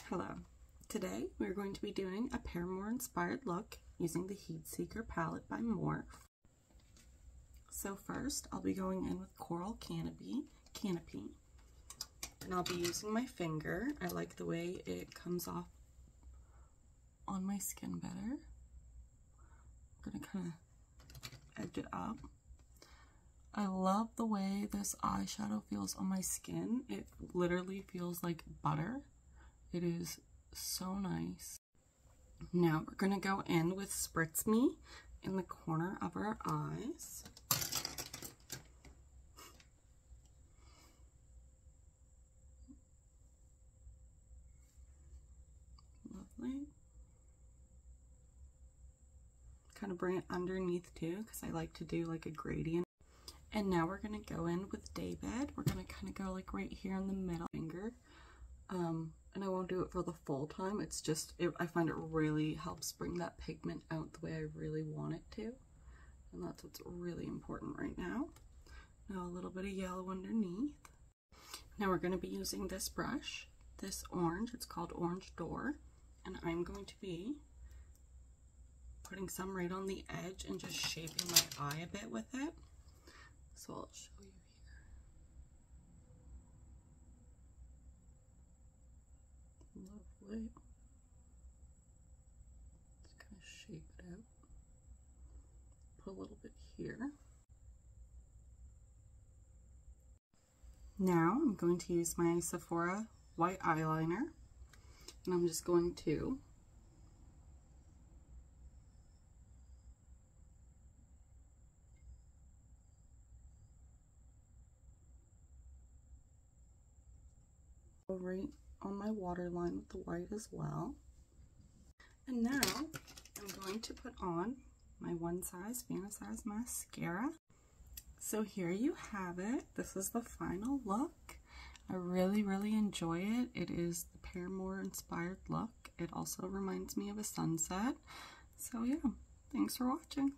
Hello. Today we're going to be doing a Paramore inspired look using the Heat Seeker palette by Morphe. So first I'll be going in with Coral Canopy, and I'll be using my finger. I like the way it comes off on my skin better. I'm gonna kind of edge it up. I love the way this eyeshadow feels on my skin. It literally feels like butter. It is so nice. Now we're gonna go in with Spritz Me in the corner of our eyes. Lovely. Kind of bring it underneath too, because I like to do like a gradient. And now we're gonna go in with Daybed. We're gonna kind of go like right here in the middle finger. And I won't do it for the full time. It's just, I find it really helps bring that pigment out the way I really want it to. And that's what's really important right now. Now a little bit of yellow underneath. Now we're going to be using this brush, this orange. It's called Orange Door. And I'm going to be putting some right on the edge and just shaping my eye a bit with it. So I'll show you. Lovely. Just kind of shape it out. Put a little bit here. Now I'm going to use my Sephora white eyeliner, and I'm just going to go right on my waterline with the white as well. And now I'm going to put on my One Size Fantasize mascara. So here you have it. This is the final look. I really enjoy it. It is the Paramore inspired look. It also reminds me of a sunset. So yeah, thanks for watching.